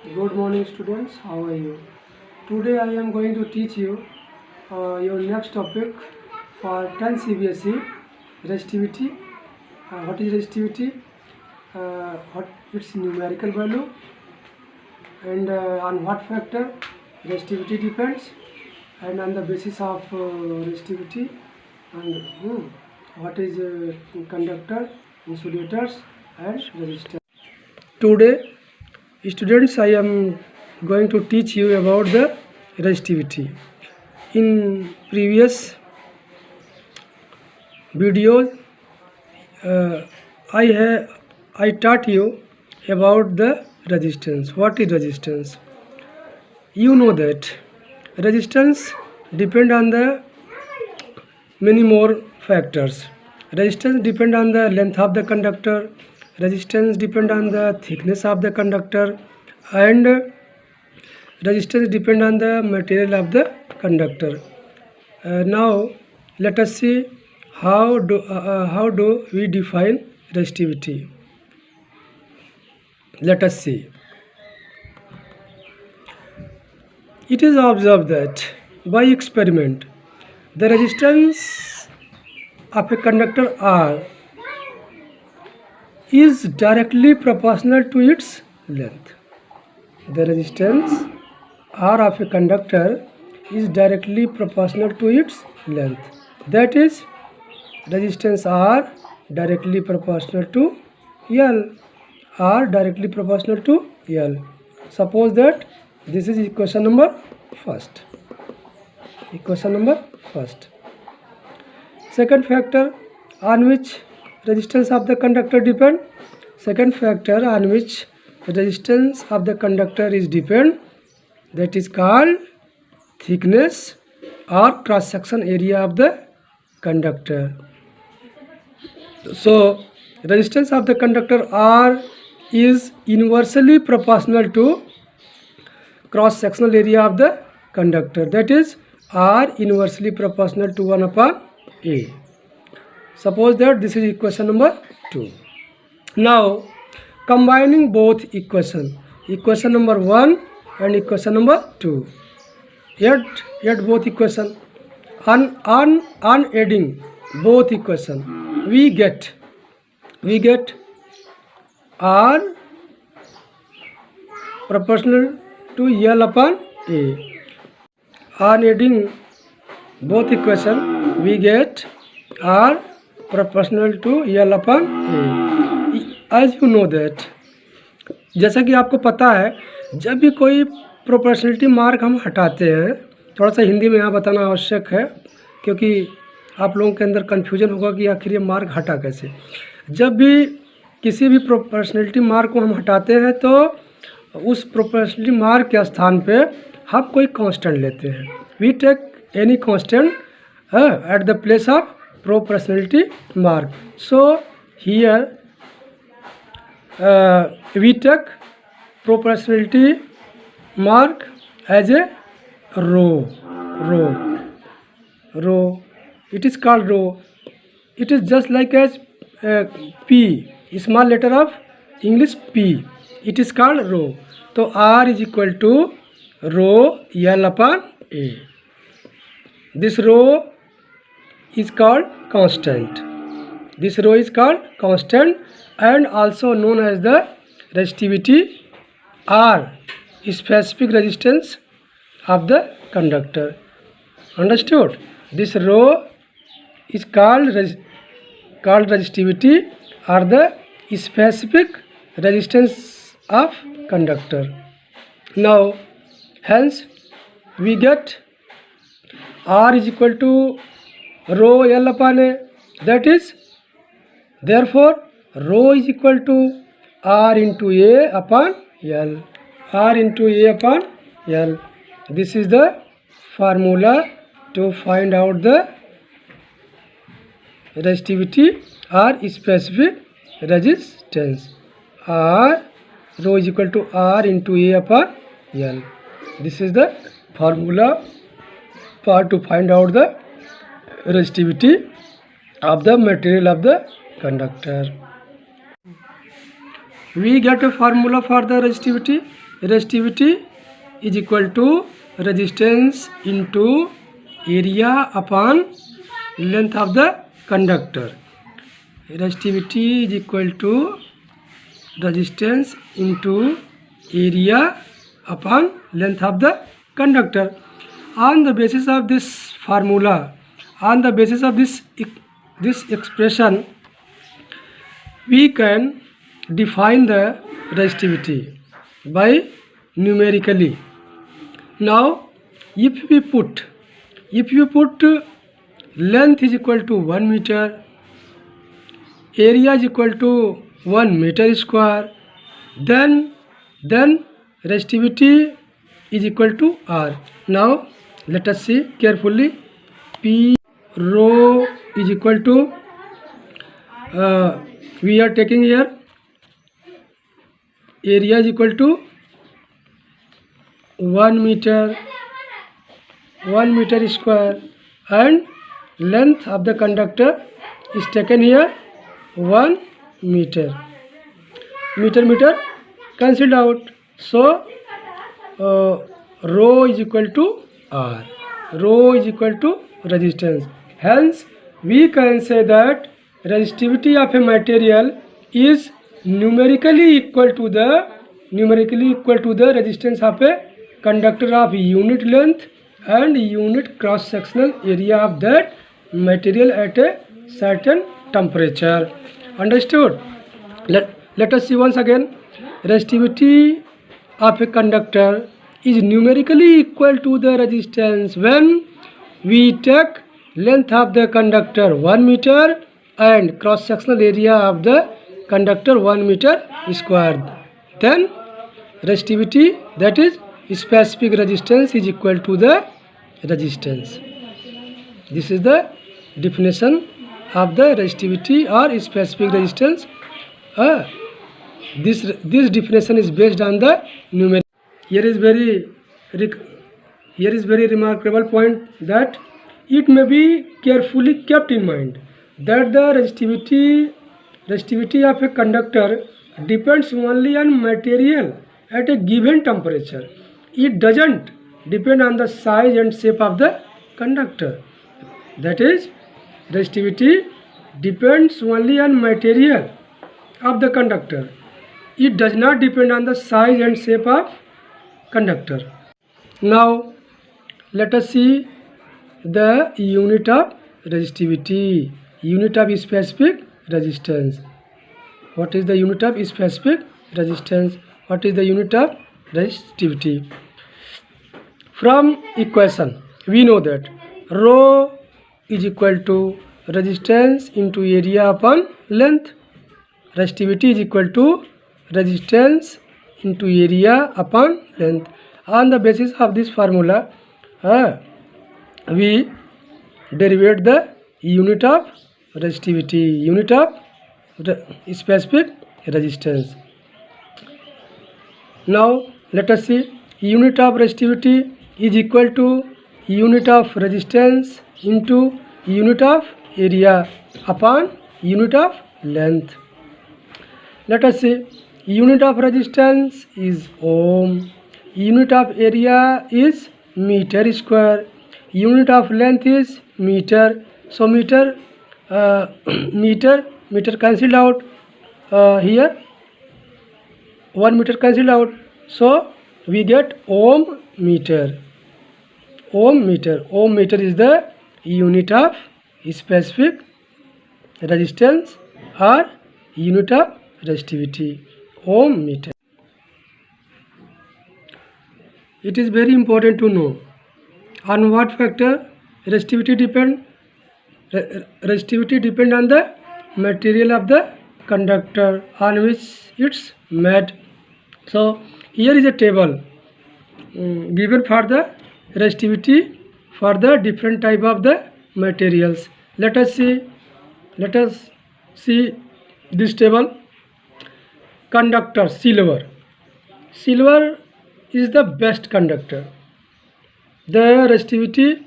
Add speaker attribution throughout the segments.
Speaker 1: Good morning, students. How are you? Today I am going to teach you your next topic for 10 CBSE resistivity. What is resistivity? What its numerical value and on what factor resistivity depends, and on the basis of resistivity and what is conductor, insulators and resistors. Today, students, I am going to teach you about the resistivity. In previous videos, uh, I taught you about the resistance. What is resistance? You know that resistance depend on the many more factors. Resistance depend on the length of the conductor. Resistance depend on the thickness of the conductor, and resistance depend on the material of the conductor. Now let us see how do we define resistivity. Let us see. It is observed that by experiment the resistance of a conductor R is directly proportional to its length. The resistance R of a conductor is directly proportional to its length. That is, resistance R directly proportional to L. R directly proportional to L. Suppose that this is equation number first. Equation number first. Second factor on which resistance of the conductor depend. Second factor on which resistance of the conductor is depend, that is called thickness or cross section area of the conductor. So resistance of the conductor R is inversely proportional to cross sectional area of the conductor, that is R inversely proportional to 1 upon A. Suppose that this is equation number 2. Now combining both equation number 1 and equation number 2, yet both equation, on adding both equation, we get R proportional to L upon A. On adding both equation, we get R proportional to L upon A. As you know that, जैसा कि आपको पता है, जब भी कोई proportionality mark हम हटाते हैं, थोड़ा सा हिंदी में यहाँ बताना आवश्यक है क्योंकि आप लोगों के अंदर कन्फ्यूजन होगा कि आखिर ये मार्क हटा कैसे। जब भी किसी भी प्रोपोर्शनलिटी मार्क को हम हटाते हैं तो उस प्रोपोर्शनलिटी मार्क के स्थान पे हम कोई कांस्टेंट लेते हैं. We take any constant at the place of proportionality mark. So here we take proportionality mark as a row. It is called row. It is just like as P, small letter of English P. It is called row. So R is equal to rho L upon A. This row is called constant. This row is called constant and also known as the resistivity R, specific resistance of the conductor. Understood? This row is called resistivity or the specific resistance of conductor. Now hence we get R is equal to rho L upon A. That is, therefore rho is equal to R into A upon L. R into A upon L. This is the formula to find out the resistivity or specific resistance. R rho is equal to R into A upon L. This is the formula to find out the resistivity of the material of the conductor. We get a formula for the resistivity. resistivity is equal to resistance into area upon length of the conductor. Resistivity is equal to resistance into area upon length of the conductor. On the basis of this formula, on the basis of this expression, we can define the resistivity by numerically. Now if you put length is equal to 1 meter, area is equal to 1 meter square, then resistivity is equal to R. Now let us see carefully. P rho is equal to we are taking here area is equal to 1 meter square, and length of the conductor is taken here 1 meter. Meter cancelled out, so rho is equal to R. Rho is equal to resistance. Hence we can say that resistivity of a material is numerically equal to the resistance of a conductor of unit length and unit cross sectional area of that material at a certain temperature. Understood? Let us see once again. Resistivity of a conductor is numerically equal to the resistance when we take length of the conductor 1 meter and cross sectional area of the conductor 1 meter square. Then resistivity, that is specific resistance, is equal to the resistance. This is the definition of the resistivity or specific resistance. This definition is based on the numeric. Here is very remarkable point, that it may be carefully kept in mind that the resistivity of a conductor depends only on material at a given temperature. It doesn't depend on the size and shape of the conductor. That is, resistivity depends only on material of the conductor. It does not depend on the size and shape of conductor. Now let us see the unit of resistivity, unit of specific resistance. What is the unit of specific resistance? What is the unit of resistivity? From equation we know that rho is equal to resistance into area upon length. Resistivity is equal to resistance into area upon length. On the basis of this formula, we derivate the unit of resistivity, unit of specific resistance. Now let us see. Unit of resistivity is equal to unit of resistance into unit of area upon unit of length. Let us see. Unit of resistance is ohm, unit of area is meter square, unit of length is meter. So meter cancelled out, here 1 meter cancelled out, so we get ohm meter. Ohm meter is the unit of specific resistance or unit of resistivity, ohm meter. It is very important to know on what factor resistivity depend. Resistivity depend on the material of the conductor on which it's made. So here is a table given for the resistivity for the different type of the materials. Let us see this table. Conductor silver is the best conductor. The resistivity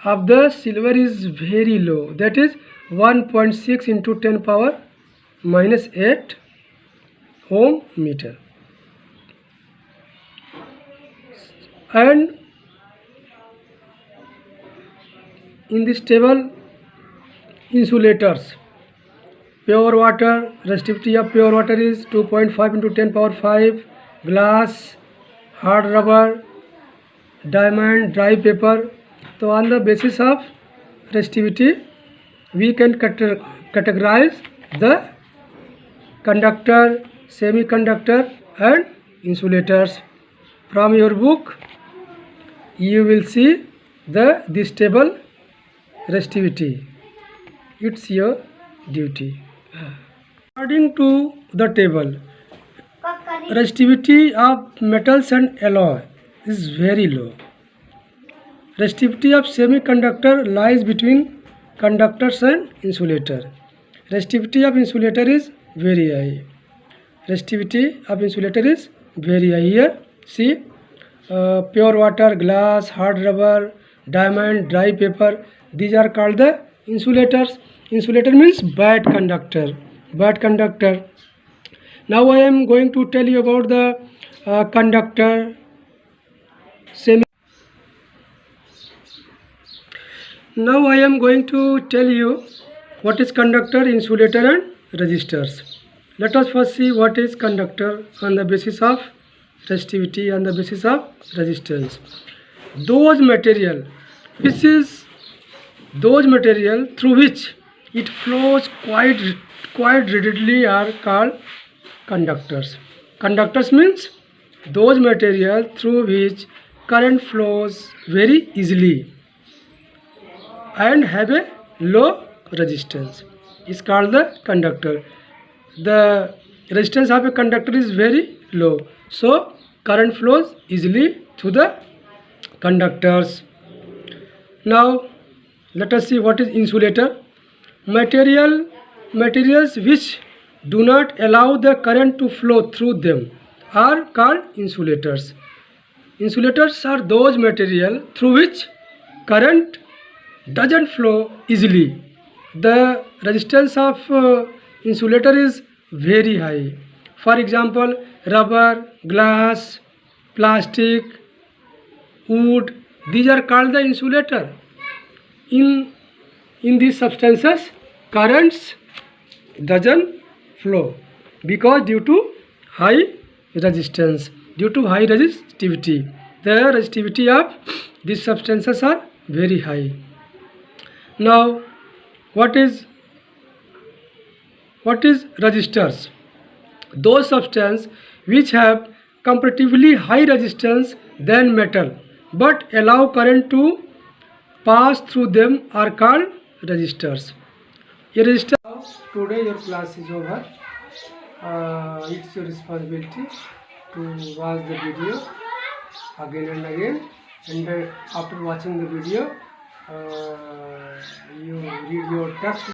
Speaker 1: of the silver is very low, that is 1.6 into 10 power minus 8 ohm meter. And in this table, insulators. Pure water, resistivity of pure water is 2.5 into 10 power 5. Glass, hard rubber, diamond, dry paper. So on the basis of resistivity, we can categorize the conductor, semiconductor and insulators. From your book, you will see this table resistivity. It's your duty. According to the table, resistivity of metals and alloy is very low. Resistivity of semiconductor lies between conductors and insulator. Resistivity of insulator is very high. Resistivity of insulator is very high. Here, see, pure water, glass, hard rubber, diamond, dry paper. These are called the insulators. Insulator means bad conductor. Bad conductor. Now I am going to tell you about the conductor, semi. Now I am going to tell you what is conductor, insulator and resistors. Let us first see what is conductor on the basis of resistivity, on the basis of resistance. Those material through which it flows quite readily are called conductors. Conductors means those material through which current flows very easily and have a low resistance is called the conductor. The resistance of a conductor is very low, so current flows easily through the conductors. Now let us see what is insulator. Materials which do not allow the current to flow through them are called insulators. Insulators are those material through which current doesn't flow easily. The resistance of insulator is very high. For example, rubber, glass, plastic, wood, these are called the insulator. In these substances, currents doesn't flow because due to high resistance, due to high resistivity. The resistivity of these substances are very high. Now, what is resistors? Those substances which have comparatively high resistance than metal but allow current to pass through them are called resistors. A resistor. Today your class is over. It's your responsibility to watch the video again and again, and after watching the video you read your text.